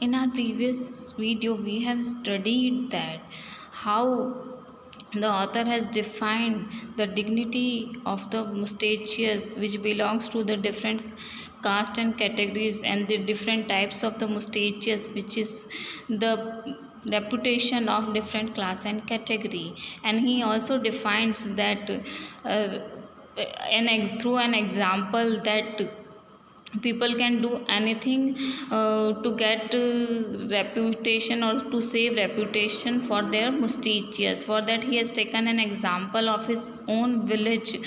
In our previous video, we have studied that how the author has defined the dignity of the mustachius, which belongs to the different caste and categories, and the different types of the mustachius, which is the reputation of different class and category. And he also defines that through an example that people can do anything to get reputation or to save reputation for their mustachius. For that, he has taken an example of his own village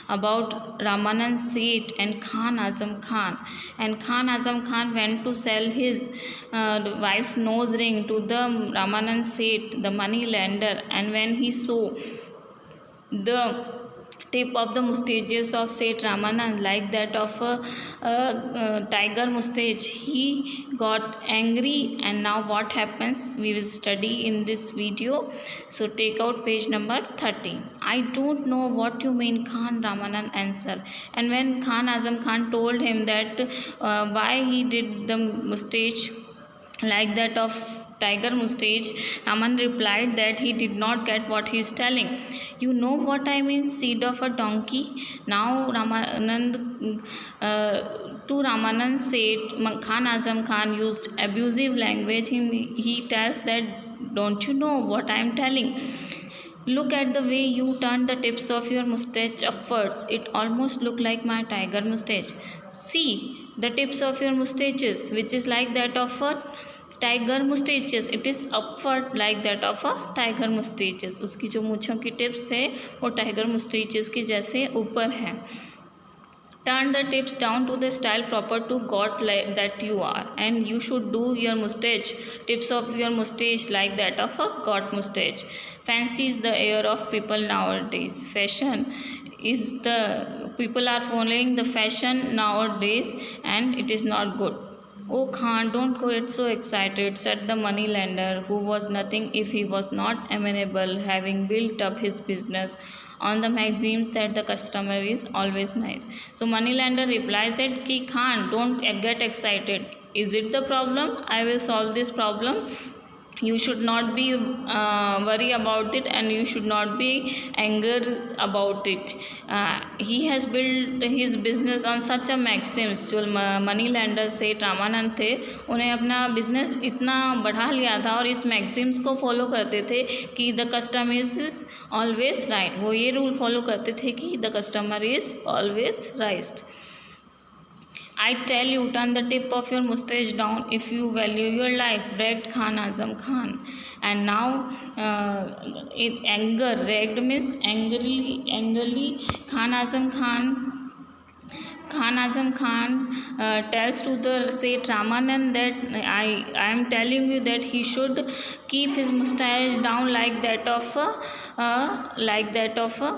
about Ramanand Seth and Khan Azam Khan. And Khan Azam Khan went to sell his wife's nose ring to the Ramanand Seth, the money lender. And when he saw the tip of the mustaches of Seth Ramanand like that of a tiger mustache, he got angry. And now what happens, we will study in this video. So take out page number 13. I don't know what you mean, Khan Ramanand answered. And when Khan Azam Khan told him that why he did the mustache like that of tiger mustache, Raman replied that he did not get what he is telling. You know what I mean, seed of a donkey? Now Ramanand to Ramanand said, Khan Azam Khan used abusive language. He tells that, don't you know what I am telling? Look at the way you turned the tips of your mustache upwards. It almost looked like my tiger mustache. See the tips of your mustaches, which is like that of a tiger mustaches. It is upward like that of a tiger mustaches. उसकी जो मूँछों की tips है वो tiger mustaches के जैसे ऊपर है. Turn the tips down to the style proper to God like that you are, and you should do your mustache, tips of your mustache like that of a God mustache. Fancy is the air of people nowadays. Fashion is the people are following the fashion nowadays, and it is not good. Oh Khan, don't get so excited, said the money lender, who was nothing if he was not amenable, having built up his business on the maxims that the customer is always nice. So money lender replies that Ki Khan, don't get excited. Is it the problem? I will solve this problem. You should not be worry about it, and you should not be anger about it. He has built his business on such a maxims. जो money lander से रामानंद थे, उन्हें अपना business इतना बढ़ा लिया था और इस मैक्सिम्स को फॉलो करते थे कि the customer is always right. वो ये रूल फॉलो करते थे कि the customer is always right. I tell you, turn the tip of your mustache down if you value your life, ragged Khan Azam Khan. And now in anger, ragged means angrily Khan Azam Khan tells to the Seth Ramanand that I am telling you that he should keep his mustache down like that of a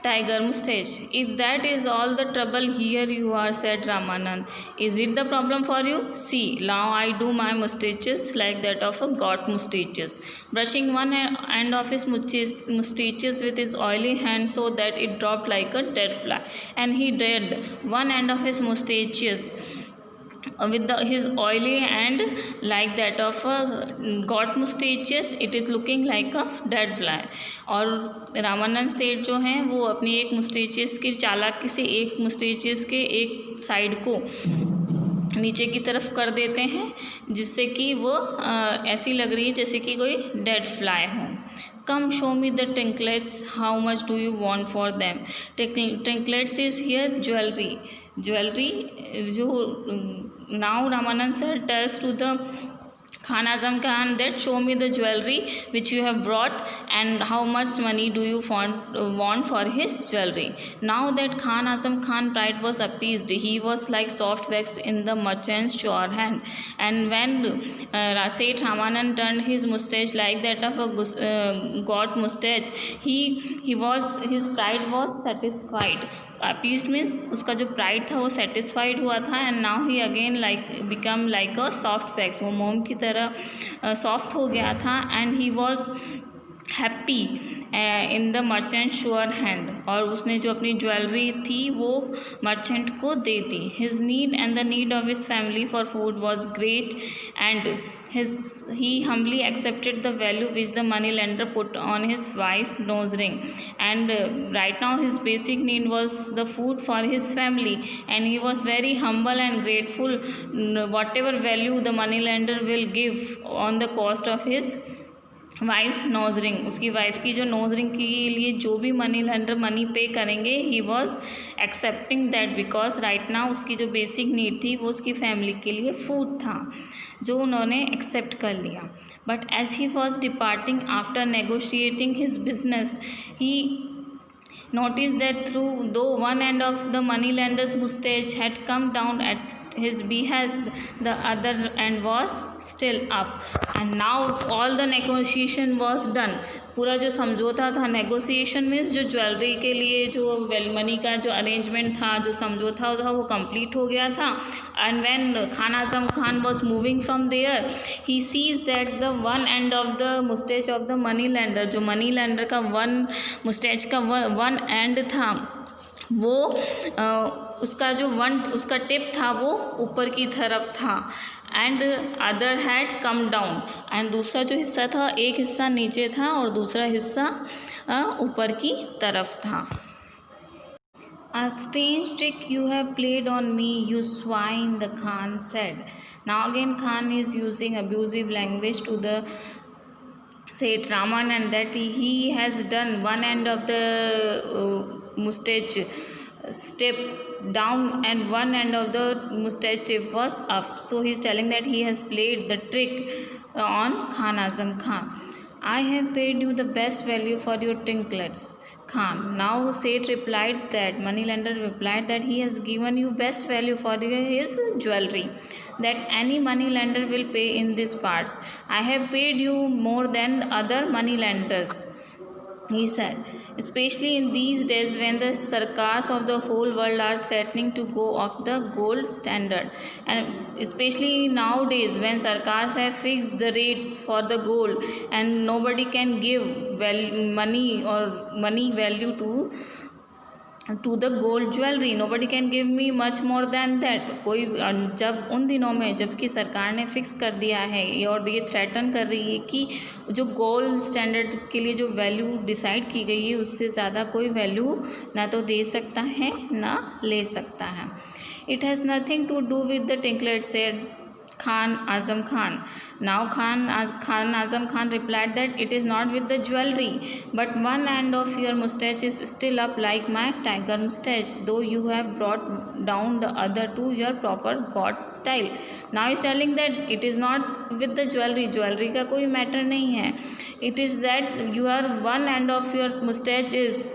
tiger mustache. If that is all the trouble, here you are, said Ramanand. Is it the problem for you? See, now I do my mustaches like that of a god mustaches, brushing one end of his mustaches with his oily hand so that it dropped like a dead fly. And he did one end of his mustaches with his oily hand like that of a god mustaches. It is looking like a dead fly. और रामानंद सेठ जो हैं वो अपनी एक मुस्टेचेस की चालाकी से एक मुस्टेचेस के एक साइड को नीचे की तरफ कर देते हैं, जिससे कि वो ऐसी लग रही है जैसे कि कोई डेड फ्लाई हो. Come show me the trinklets. How much do you want for them? Trinklets is here jewelry. जो now Ramanand sir tells to the Khan Azam Khan that show me the jewelry which you have brought, and how much money do you want for his jewelry. Now that Khan Azam Khan pride was appeased, he was like soft wax in the merchant's sure hand. And when Seth Ramanand turned his mustache like that of a god mustache, his pride was satisfied. Appeased means उसका जो pride था वो satisfied हुआ था. And now he again like become like a soft wax, वो मोम की तरह सॉफ्ट हो गया था. And he was happy in the merchant sure hand, और उसने जो अपनी ज्वेलरी थी वो मर्चेंट को दे दी. His need and the need of his family for food was great and he humbly accepted the value which the money lender put on his wife's nose ring, and right now his basic need was the food for his family, and he was very humble and grateful whatever value the money lender will give on the cost of his wife's nose ring. उसकी wife की जो nose ring के लिए जो भी money lender money पे करेंगे, he was accepting that because right now उसकी जो बेसिक नीड थी वो उसकी फैमिली के लिए फूड था, जो उन्होंने एक्सेप्ट कर लिया. But as he was departing after negotiating his business, he noticed that though one end of the money lender's mustache had come down at his behest, the other end was still up. And now all the negotiation was done. पूरा जो समझौता था, negotiation means जो jewellery के लिए जो money का जो अरेंजमेंट था, जो समझौता था वो कंप्लीट हो गया था. And when Khan Azam Khan was moving from there, he sees that the one end of the mustache of the money lender, जो मनी लेंडर का वन मुस्टैच का वन एंड था वो उसका जो उसका टिप था वो ऊपर की तरफ था, and other had come down, and दूसरा जो हिस्सा था, एक हिस्सा नीचे था और दूसरा हिस्सा ऊपर की तरफ था. A strange trick you have played on me, you swine, the Khan said. Now again Khan is using abusive language to the Seth Raman, and that he has done one end of the mustache step down and one end of the mustache tip was up. So he is telling that he has played the trick on Khan Azam Khan. I have paid you the best value for your trinkets, Khan. Now Seth replied that, moneylender replied that he has given you best value for his jewelry that any money lender will pay in these parts. I have paid you more than other money lenders, he said, especially in these days when the sarkars of the whole world are threatening to go off the gold standard, and especially nowadays when sarkars have fixed the rates for the gold and nobody can give money or money value to the gold jewelry, nobody can give me much more than that. कोई जब उन दिनों में जबकि सरकार ने fix कर दिया है और ये थ्रेटन कर रही है कि जो गोल्ड स्टैंडर्ड के लिए जो वैल्यू डिसाइड की गई है उससे ज़्यादा कोई वैल्यू ना तो दे सकता है ना ले सकता है. It has nothing to do with the trinklet, said Khan Azam Khan. Now Khan Azam Khan replied that it is not with the jewelry, but one end of your mustache is still up like my tiger mustache, though you have brought down the other to your proper God style. Now he is telling that it is not with the jewelry. Jewelry का कोई matter नहीं है. It is that your one end of your mustache is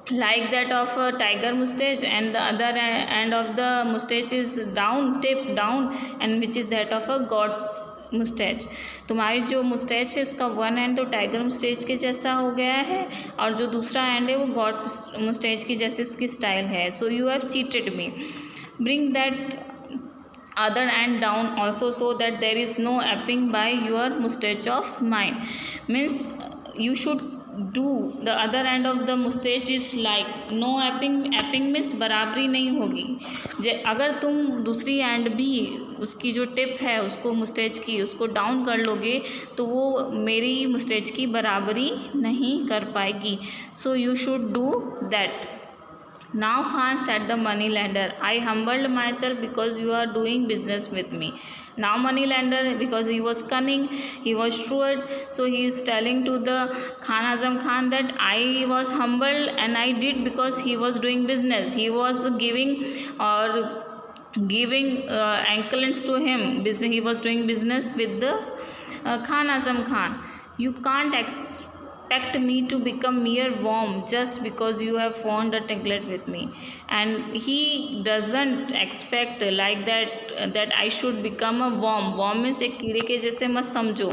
like that of a tiger mustache and the other end of the mustache is down, tip down, and which is that of a god's mustache. तुम्हारी जो moustache है उसका one and तो tiger moustache के जैसा हो गया है और जो दूसरा एंड है वो गॉड मुस्टैच की जैसे उसकी स्टाइल है. So you have cheated me. Bring that other end down also so that there is no apping by your mustache of mine. Means you should do the other end of the mustache is like no apping. apping means बराबरी नहीं होगी. अगर तुम दूसरी and भी उसकी जो tip है उसको मुस्टैच की उसको डाउन कर लोगे तो वो मेरी मुस्टैच की बराबरी नहीं कर पाएगी. So you should do that. Now Khan said the money lender, I humbled myself because you are doing business with me. Now money lender, because he was cunning, he was shrewd, so he is telling to the Khan Azam Khan that I was humbled and I did because he was doing business. He was giving ankles to him. He was doing business with the Khan Azam Khan. You can't expect me to become mere worm just because you have found a trinklet with me. And he doesn't expect like that I should become a worm. Worm means एक कीड़े के जैसे मत समझो.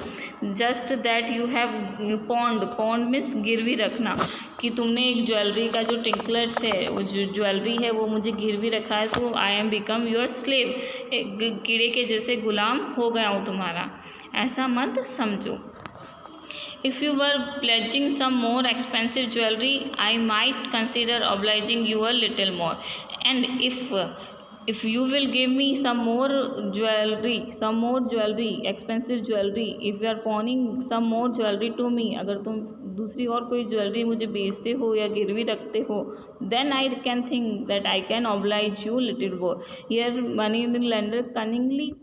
just that you have pawned means गिरवी रखना, कि तुमने एक ज्वेलरी का जो ट्रिंकलेट है वो जो ज्वेलरी है वो मुझे गिरवी रखा है. So I am become your slave. कीड़े के जैसे गुलाम हो गया हूँ तुम्हारा, ऐसा मत समझो. If you were pledging some more expensive jewelry, I might consider obliging you a little more. And if you will give me some more jewelry, expensive jewelry, if you are pawning some more jewelry to me, अगर तुम दूसरी और कोई jewellery मुझे बेचते हो या गिरवी रखते हो, then I can think that I can oblige you little more. Here money lender cunningly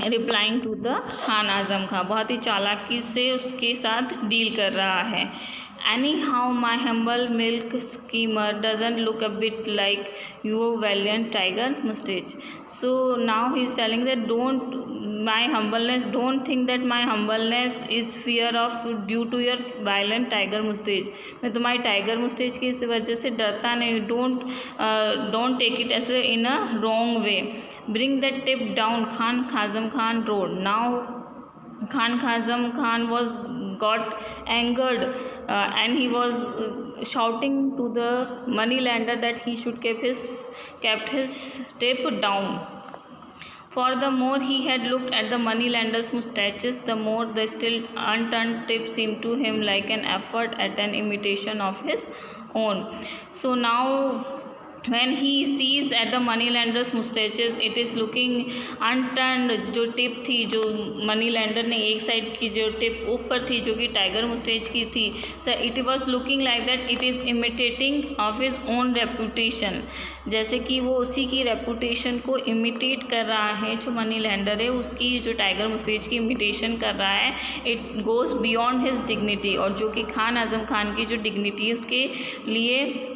replying to the Khan Azam Khan, बहुत ही चालाकी से उसके साथ डील कर रहा है. Anyhow my humble milk skimmer doesn't look a bit like your valiant tiger moustache. So now he is telling that don't think that my humbleness is fear of due to your violent tiger mustache. मैं तुम्हारी tiger मुस्टेच की इस वजह से डरता नहीं. don't take it as in a wrong way. Bring that tip down, Khan Kazim Khan roared. Now Khan Kazim Khan was got angered and he was shouting to the moneylender that he should kept his tip down. For the more he had looked at the moneylender's mustaches, the more the still unturned tip seemed to him like an effort at an imitation of his own. So now when he sees at the moneylender's mustaches, it is looking unturned. जो tip थी, जो money lender ने एक side की जो tip ऊपर थी जो कि टाइगर मुस्टेच की थी, it was looking like that it is imitating of his own reputation. जैसे कि वो उसी की रेपुटेशन को इमिटेट कर रहा है. जो मनी लेंडर है उसकी जो टाइगर मुस्टेच की इमिटेशन कर रहा है, it goes beyond his dignity. और जो कि खान आजम खान की जो डिग्निटी है उसके लिए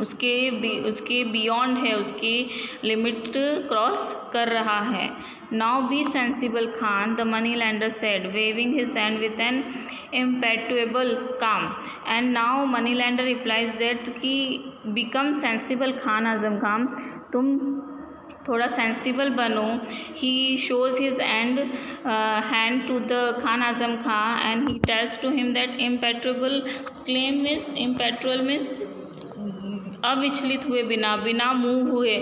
उसके बियॉन्ड है, उसकी लिमिट क्रॉस कर रहा है. Now be sensible Khan, the money lender said, waving his hand with an imperturbable calm. And now money lender replies that कि बिकम सेंसिबल खान आजम खान, तुम थोड़ा सेंसिबल बनो. He shows his hand to the Khan Azam Khan and he tells to him that imperturbable claim is imperturbable means अविचलित हुए, बिना move हुए.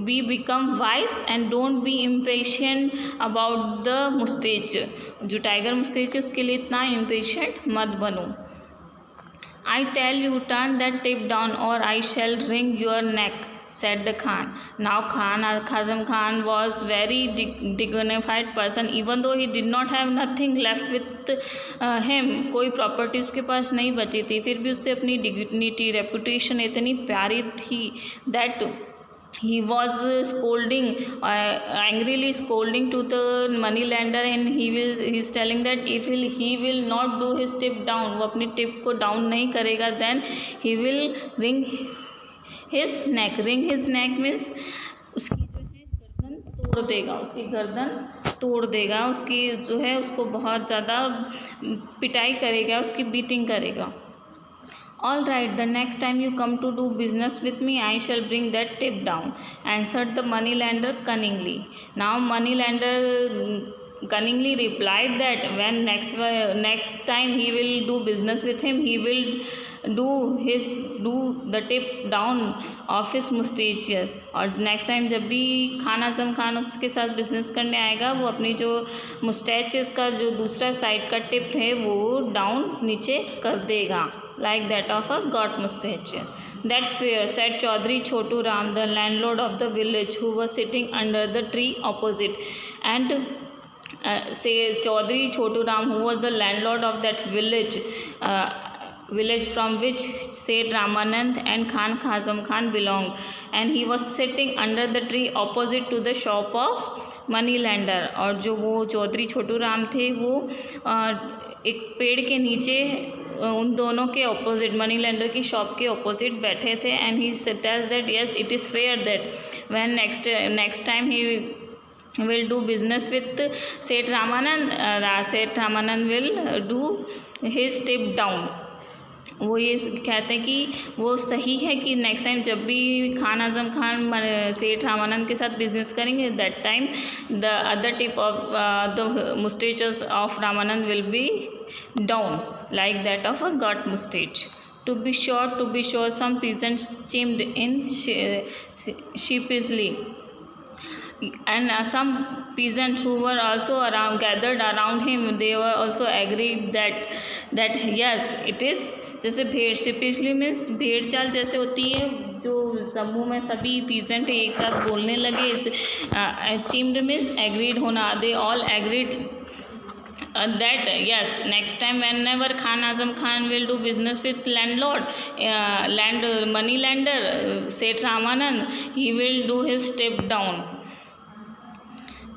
Be become wise and don't be impatient about the मुस्टेच. जो tiger मुस्टेच है उसके लिए इतना इम्पेशेंट मत बनो. I tell you turn that tip down और I shall wring your neck, said the Khan. Now Khan Kazim Khan was very dignified person, even though he did not have nothing left with him. कोई property उसके पास नहीं बची थी, फिर भी उससे अपनी डिग्निटी, रेपुटेशन इतनी प्यारी थी that he was angrily scolding to the money lender and he's telling that if he will not do his tip down, वो अपनी टिप को डाउन नहीं करेगा, then he will ring his neck. Ring his neck means उसकी जो है गर्दन तोड़ देगा, उसकी गर्दन तोड़ देगा, उसकी जो है उसको बहुत ज़्यादा पिटाई करेगा, उसकी बीटिंग करेगा. All right, the next time you come to do business with me, I shall bring that tip down, answered the moneylender cunningly. Now moneylender cunningly replied that when next time he will do business with him, he will do the tip down of his mustaches. और next time जब भी खान आजम खान उसके साथ business करने आएगा, वो अपनी जो मुस्टैच है उसका जो दूसरा साइड का टिप है वो डाउन नीचे कर देगा, like that of a got mustaches. That's fair, said Chaudhary Chotu Ram, the landlord of the village, who was sitting under the tree opposite. And say Chaudhary Chotu Ram, who was the landlord of that village from which Seth Ramanand and Khan Kazim Khan belonged, and he was sitting under the tree opposite to the shop of money lender. और जो वो चौधरी छोटू राम थे वो एक पेड़ के नीचे उन दोनों के ऑपोजिट, मनी लैंडर की शॉप के ऑपोजिट बैठे थे. And he tales that yes it is fair that when next time he will do business with Seth Ramanand will do his tip down. वो ये कहते हैं कि वो सही है कि नेक्स्ट टाइम जब भी खान आजम खान सेठ रामानंद के साथ बिजनेस करेंगे, that time the other tip of the moustaches of Ramanand will be down like that of a goat moustache. To be sure, some peasants chimed in sheepishly. and some peasants who were also gathered around him, they were also agreed that yes, it is, जैसे भेड़ से पिछली means भेड़ चाल जैसे होती है, जो समूह में सभी पीजेंट एक साथ बोलने लगे, अचीव्ड मीन्स एग्रीड होना, they all agreed that yes, next time whenever Khan Azam Khan will do business with landlord, money lender, Seth Ramanand, he will do his step down.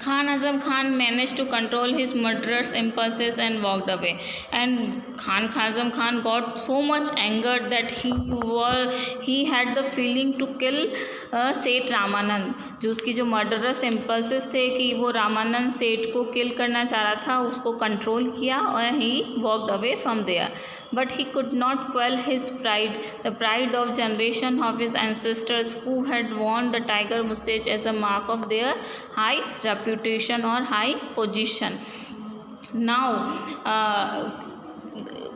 Khan Azam Khan managed to control his murderous impulses and walked away. And Khan Azam Khan got so much angered that he had the feeling to kill सेठ रामानंद. जो उसकी जो murderous impulses थे कि वो रामानंद सेठ को किल करना चाह रहा था, उसको कंट्रोल किया और he walked away from there. But he could not quell his pride, the pride of generation of his ancestors who had worn the tiger mustache as a mark of their high reputation or high position. Now,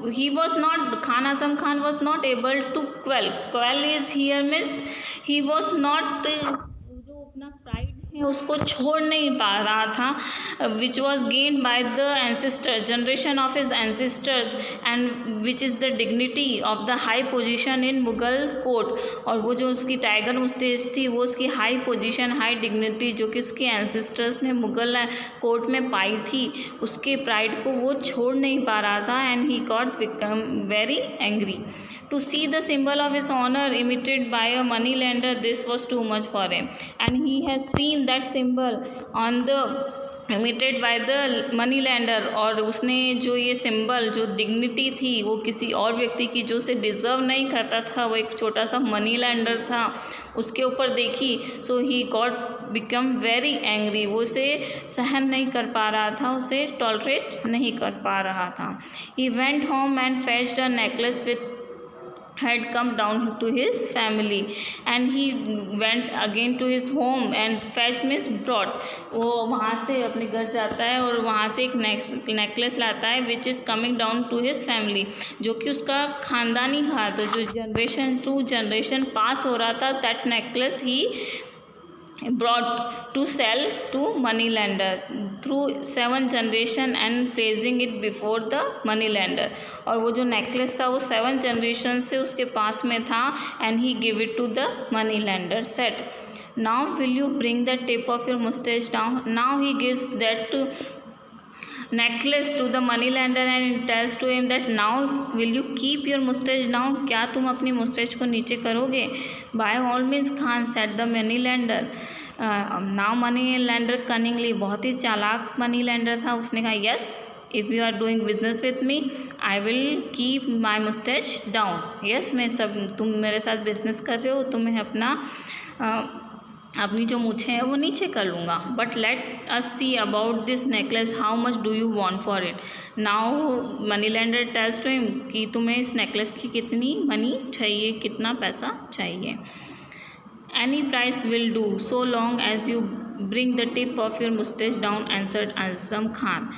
Khan Azam Khan was not able to quell. Quell is here means he was not जो अपना pride है उसको छोड़ नहीं पा रहा था, which was gained by the ancestor generation of his ancestors and which is the dignity of the high position in Mughal court. और वो जो उसकी टाइगर मुस्टेज थी वो उसकी हाई पोजीशन, हाई डिग्निटी जो कि उसके एंसेस्टर्स ने मुगल कोर्ट में पाई थी, उसके प्राइड को वो छोड़ नहीं पा रहा था. And he got become very angry. To see the symbol of his honor imitated by a money lender, this was too much for him. And he has seen that symbol on the emitted by the money lender. और उसने जो ये symbol, जो dignity थी वो किसी और व्यक्ति की जो उसे डिज़र्व नहीं करता था, वो एक छोटा सा मनी लैंडर था, उसके ऊपर देखी. So he got become very angry. वो उसे सहन नहीं कर पा रहा था, उसे टॉलरेट नहीं कर पा रहा था. He went home and fetched a necklace with had come down to his family, and he went again to his home and fetched means brought. वो वहाँ से अपने घर जाता है और वहाँ से एक नेकलेस लाता है which is coming down to his family, जो कि उसका ख़ानदानी हाथ, जो जनरेशन टू जनरेशन पास हो रहा था. That necklace he brought to sell to money lender through 7 generation and placing it before the money lender. और वो जो नेकलेस था वो 7 जनरेशन से उसके पास में था. and he gave it to the money lender. said, now will you bring the tip of your mustache down. Now he gives that necklace to the money lender and tells to him that now will you keep your mustache down. क्या तुम अपनी moustache को नीचे करोगे. by all means Khan, said the money lender. now money lender cunningly, बहुत ही चालाक money lender था. उसने कहा yes, if you are doing business with me I will keep my mustache down. yes, मैं तुम मेरे साथ बिजनेस कर रहे हो तो मैं अपनी जो मूछें हैं वो नीचे कर लूँगा. But let us see about this necklace, how much do you want for it. Now money lender tells to him कि तुम्हें इस नेकलेस की कितनी मनी चाहिए, कितना पैसा चाहिए. Any price will do so long as you bring the tip of your moustache down, answered Azam Khan.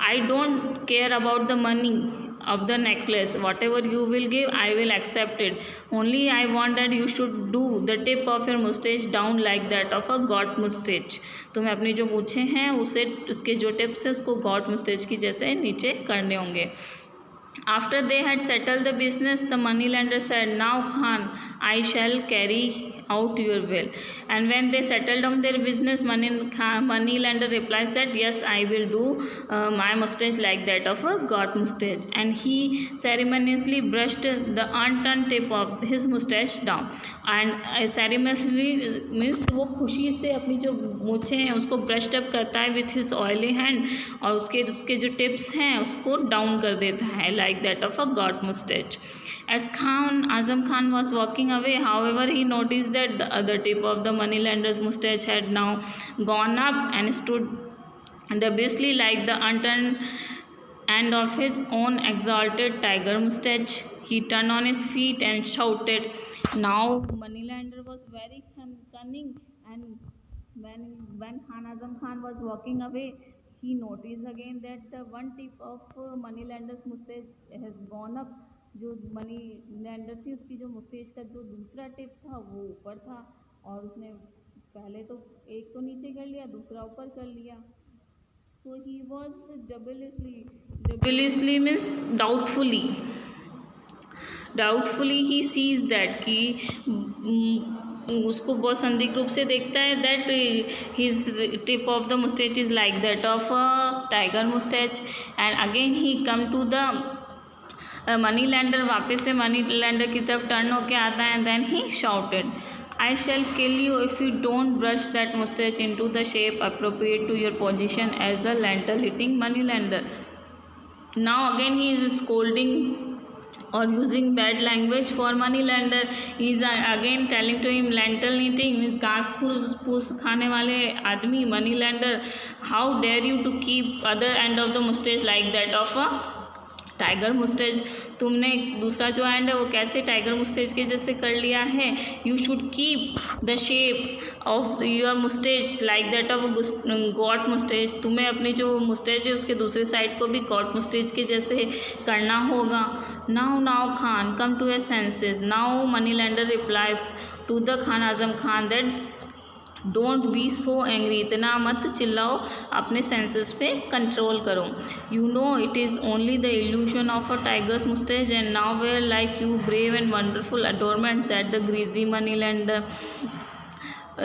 I don't care about the money of the necklace. whatever you will give I will accept it. only I want that you should do the tip of your mustache down like that of a goat mustache. तुम्हें अपनी जो मूछें हैं उसे, उसके जो tips है उसको God मुस्टेच की जैसे नीचे करने होंगे. After they had settled the business, the money lender said, now Khan, I shall carry out your will. And when they settled down their business, money lender replies that yes, I will do my mustache like that of a goat mustache. And he ceremoniously brushed the unturned tip of his mustache down. And ceremoniously means वो खुशी से अपनी जो मूछें हैं उसको brush up करता है with his oily hand, और उसके जो टिप्स हैं उसको डाउन कर देता है like that of a goat mustache. As Azam Khan was walking away, however, he noticed that the other tip of the moneylender's mustache had now gone up and stood dubiously like the unturned end of his own exalted tiger mustache. He turned on his feet and shouted. Now moneylender was very cunning, and when Khan Azam Khan was walking away, he noticed again that the one tip of moneylender's mustache has gone up. जो money lender थी उसकी जो मुस्टेज का जो दूसरा tip था वो ऊपर था, और उसने पहले तो एक को नीचे कर लिया, दूसरा ऊपर कर लिया. So he was doublishly means doubtfully he sees that कि उसको बहुत संदिग्ध रूप से देखता है that his tip of the mustache is like that of a tiger mustache. And again he come to the money lender, वापस से मनी लैंडर की तरफ टर्न होके आता है. And then he shouted, I shall kill you if you don't brush that mustache into the shape appropriate to your position as a lentil-eating moneylender. Now again he is scolding or using bad language for moneylender. He is again telling to him lentil-eating means घास फूस खाने वाले आदमी, moneylender. How dare you to keep other end of the mustache like that of a tiger moustache. तुमने दूसरा जो and है वो कैसे टाइगर मुस्टेज के जैसे कर लिया है. You should keep the shape of your moustache like that of goat moustache. तुम्हें अपनी जो मुस्टेज है उसके दूसरे साइड को भी गॉट मुस्टेज के जैसे करना होगा. Now Khan come to your senses. Now money lender replies to the Khan Azam Khan that don't be so angry. इतना मत चिल्लाओ, अपने सेंसेस पे कंट्रोल करो. You know it is only the illusion of a tiger's moustache and now wear like you brave and wonderful adornment said the greasy money lender.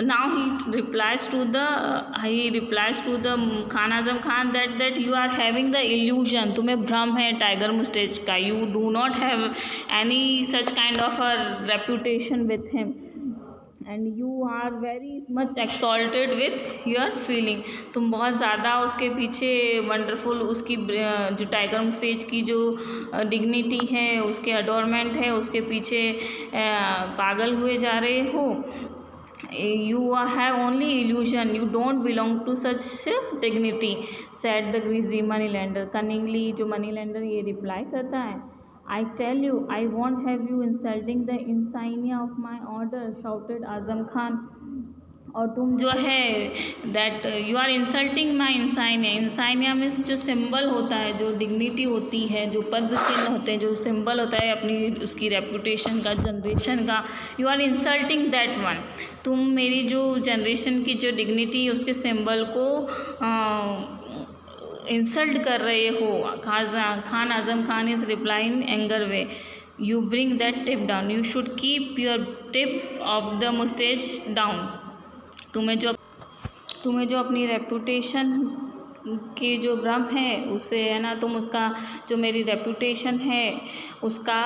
Now he replies to the Khan Azam Khan that you are having the illusion. तुम्हें भ्रम है tiger मुस्टेज का. You do not have any such kind of a reputation with him. And you are very much exalted with your feeling. तुम बहुत ज़्यादा उसके पीछे wonderful, उसकी जो टाइगर मुस्टेज की जो डिग्निटी है, उसके अडोरमेंट है, उसके पीछे पागल हुए जा रहे हो. You have only illusion, you don't belong to such dignity said the greasy money lender. Cunningly जो मनी लैंडर ये रिप्लाई करता है. I tell you, I won't have you insulting the insignia of my order, shouted Azam Khan. और तुम जो है that you are insulting my insignia. Insignia means जो symbol होता है, जो डिग्निटी होती है, जो पद चिन्ह होते हैं, जो सिंबल होता है अपनी उसकी रेपुटेशन का, जनरेशन का. You are insulting that one. तुम मेरी जो जनरेशन की जो डिग्निटी है उसके सिंबल को इंसल्ट कर रहे हो. Khan Azam Khan is replying anger way. You bring that tip down. You should keep your tip of the moustache down. तुम्हें जो अपनी रेपुटेशन के जो भ्रम है उससे है ना, तुम उसका जो मेरी रेपुटेशन है उसका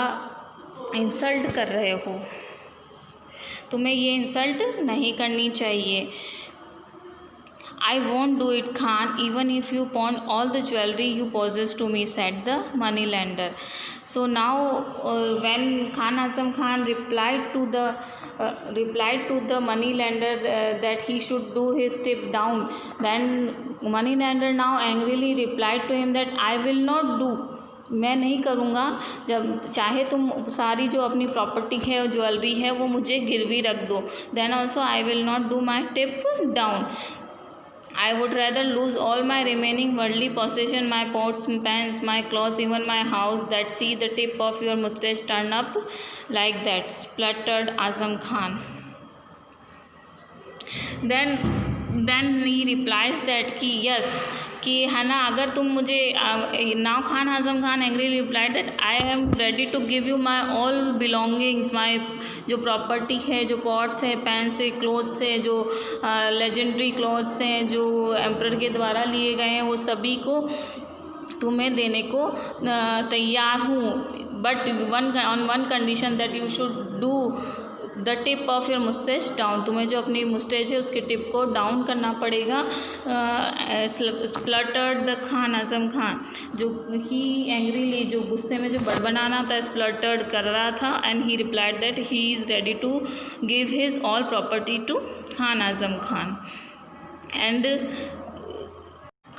इंसल्ट कर रहे हो. तुम्हें ये इंसल्ट नहीं करनी चाहिए. I won't do it, Khan, even if you pawn all the jewelry you possess to me, said the moneylender. So now when Khan Azam Khan replied to the moneylender that he should do his tip down, then moneylender now angrily replied to him that I will not do. मैं नहीं करूँगा. जब चाहे तुम सारी जो अपनी property है और ज्वेलरी है वो मुझे गिरवी रख दो. Then also I will not do my tip down. I would rather lose all my remaining worldly possession, my pots, pans, my clothes, even my house, that see the tip of your mustache turn up like that, spluttered Azam Khan. Then he replies that कि yes, कि है ना, अगर तुम मुझे now Khan Azam Khan angry replied that I am ready to give you my all belongings. My जो property है, जो पॉट्स है, पैंस है, क्लोथ्स है, जो लेजेंडरी क्लोथ्स हैं जो एम्परर के द्वारा लिए गए हैं, वो सभी को तुम्हें देने को तैयार हूँ. But on one condition that you should do the tip of your moustache down. तुम्हें जो अपनी मुस्टेच है उसके टिप को डाउन करना पड़ेगा. स्प्लटर्ड द खान आजम खान, जो ही एंग्रीली, जो गुस्से में जो बड़बड़ाना था, स्प्लटर्ड कर रहा था. And he replied that he is ready to give his all property to Khan Azam Khan. And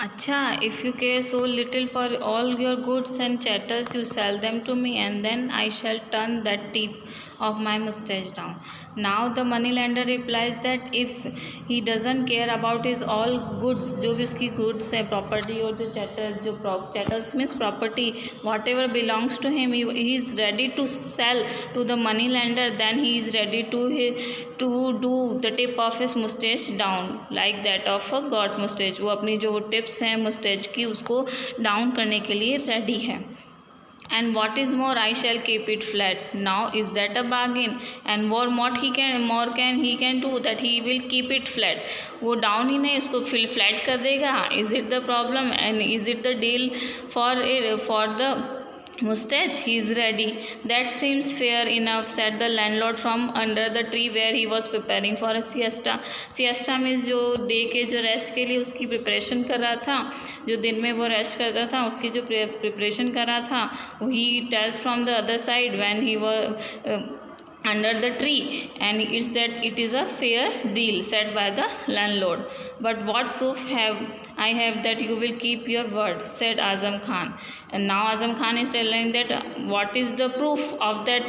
अच्छा, if you care so little for all your goods and chattels, you sell them to me and then I shall turn that tip of my mustache down. Now the money lender replies that if he doesn't care about his all goods, जो भी उसकी goods है, property और जो chattels means property, whatever belongs to him, he is ready to sell to the money lender, then he is ready to do the tip of his mustache down like that of a god mustache. वो अपनी जो tips हैं mustache की उसको down करने के लिए ready है. And what is more, I shall keep it flat. Now is that a bargain? And what he can do that he will keep it flat. वो down ही नहीं, उसको flat कर देगा. Is it the problem and is it the deal for the mustache? He is ready. That seems fair enough, said the landlord from under the tree where he was preparing for a siesta. Siesta means जो day के जो rest के लिए उसकी preparation कर रहा था, जो दिन में वो रेस्ट करता था उसकी जो प्रिपरेशन कर रहा था. He tells from the other side when he was under the tree, and it's that it is a fair deal said by the landlord. But what proof have I have that you will keep your word, said Azam Khan. And now Azam Khan is telling that what is the proof of that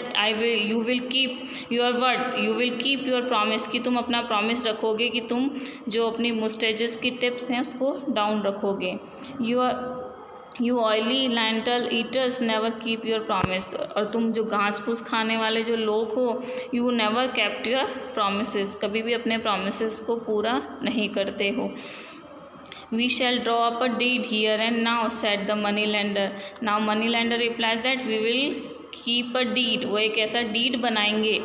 you will keep your word, you will keep your promise, कि तुम अपना promise रखोगे, कि तुम जो अपनी mustaches की tips हैं उसको down रखोगे. You oily lentil eaters never keep your promise. और तुम जो घास फूस खाने वाले जो लोग हो, you never kept your promises, कभी भी अपने promises को पूरा नहीं करते हो. We shall draw up a deed here and now, said the money lender. Now money lender replies that we will keep a deed, वो एक ऐसा deed बनाएंगे,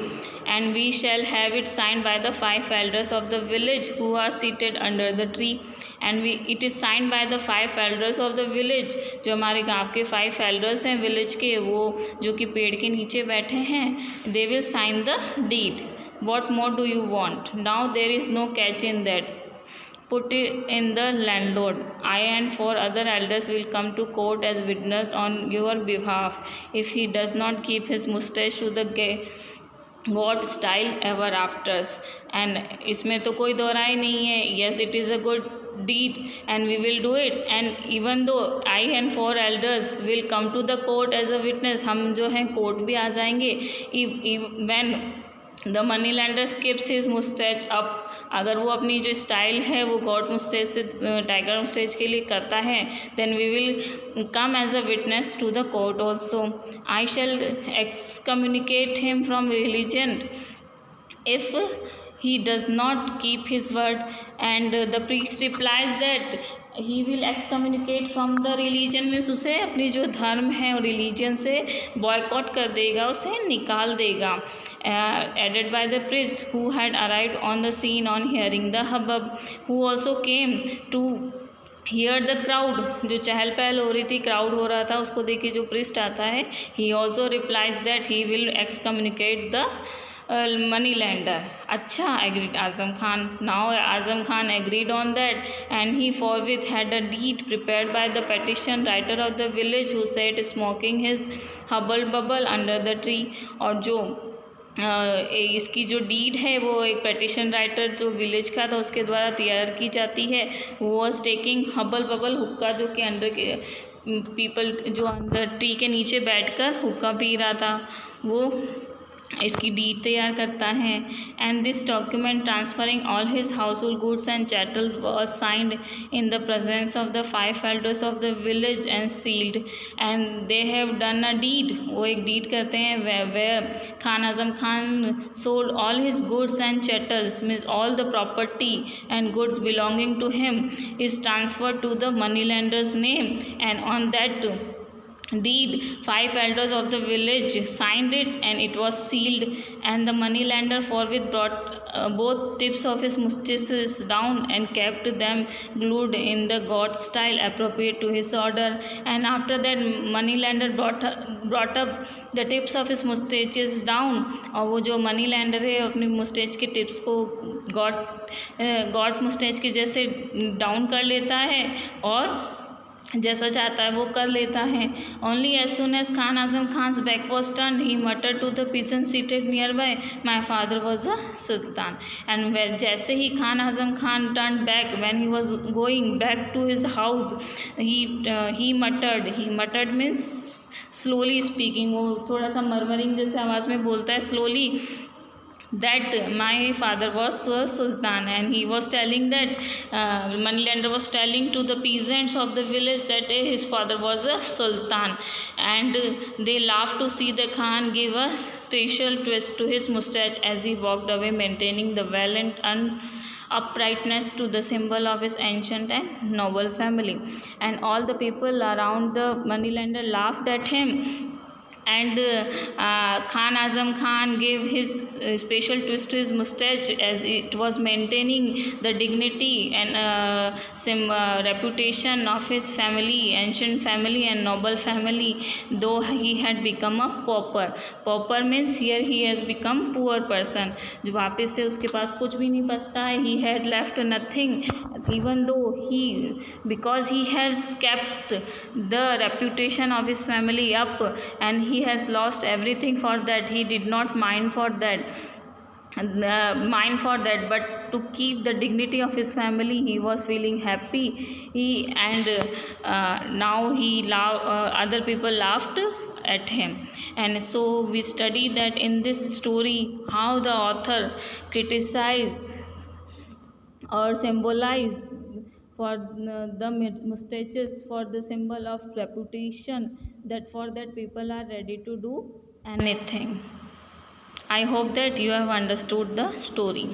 and we shall have it signed by the 5 elders of the village who are seated under the tree. And it is signed by the 5 elders of the village, जो हमारे गांव के 5 elders हैं village के, वो जो कि पेड़ के नीचे बैठे हैं. They will sign the deed. What more do you want? Now there is no catch in that. Put it in the landlord. I and 4 other elders will come to court as witness on your behalf if he does not keep his mustache to the God style ever after. And इसमें तो कोई दो राय नहीं है. Yes, it is a good deed and we will do it. And even though I and 4 elders will come to the court as a witness, हम जो हैं court भी आ जाएंगे. When the money lender keeps his mustache up, अगर वो अपनी जो style है वो गॉड मुस्टेच से टाइगर मुस्टेच के लिए करता है, then we will come as a witness to the court also. I shall excommunicate him from religion if he does not keep his word. And the priest replies that he will excommunicate from the religion, means उसे अपनी जो धर्म है और religion से boycott कर देगा, उसे निकाल देगा. Added by the priest who had arrived on the scene on hearing the hubbub, who also came to hear the crowd. जो चहल पहल हो रही थी, क्राउड हो रहा था, उसको देख के जो priest आता है, he also replies that he will excommunicate the money lender. अच्छा, agreed Azam Khan. Now Azam Khan agreed on that, and he forthwith had a deed prepared by the petition writer of the village who sat smoking his hubble bubble under the tree. और जो इसकी जो deed है वो एक petition writer जो village का था उसके द्वारा तैयार की जाती है. वो वॉज टेकिंग हबल बबल, हुक्का जो कि अंडर के पीपल जो अंडर ट्री के नीचे बैठकर हुक्का पी रहा था, वो इसकी डीड तैयार करता है. And this document transferring all his household goods and chattel was signed in the presence of the 5 elders of the village and sealed. And they have done a deed, वो एक deed करते हैं where Khan Azam Khan sold all his goods and chattels, means all the property and goods belonging to him is transferred to the money lender's name. And on that deed 5 elders of the village signed it and it was sealed. And the money lender forthwith brought both tips of his mustaches down and kept them glued in the god style appropriate to his order. And after that money lender brought up the tips of his mustaches down, और वो जो money lander है अपनी मुस्टेच के tips को God मुस्टेच के जैसे down कर लेता है और जैसा चाहता है वो कर लेता है. Only as soon as Khan Azam Khan's back was turned, he muttered to the peasant seated nearby, "My father was a sultan." And जैसे ही Khan Azam Khan turned back, when he was going back to his house, he muttered means slowly speaking, वो थोड़ा सा murmuring जैसे आवाज़ में बोलता है slowly, that my father was a sultan, and he was telling that moneylender was telling to the peasants of the village that his father was a sultan, and they laughed to see the Khan give a facial twist to his mustache as he walked away, maintaining the valiant uprightness to the symbol of his ancient and noble family. And all the people around the moneylender laughed at him, and Khan Azam Khan gave his special twist to his mustache as it was maintaining the dignity and reputation of his family, ancient family and noble family, though he had become a pauper. Pauper means here he has become poor person, जो वापस से उसके पास कुछ भी नहीं बचता है. He had left nothing, even though because he has kept the reputation of his family up, and he has lost everything for that. He did not mind for that, but to keep the dignity of his family, he was feeling happy. Now other people laughed at him. And so we study that in this story how the author criticized or symbolized for the mustaches for the symbol of reputation, that for that people are ready to do anything. I hope that you have understood the story.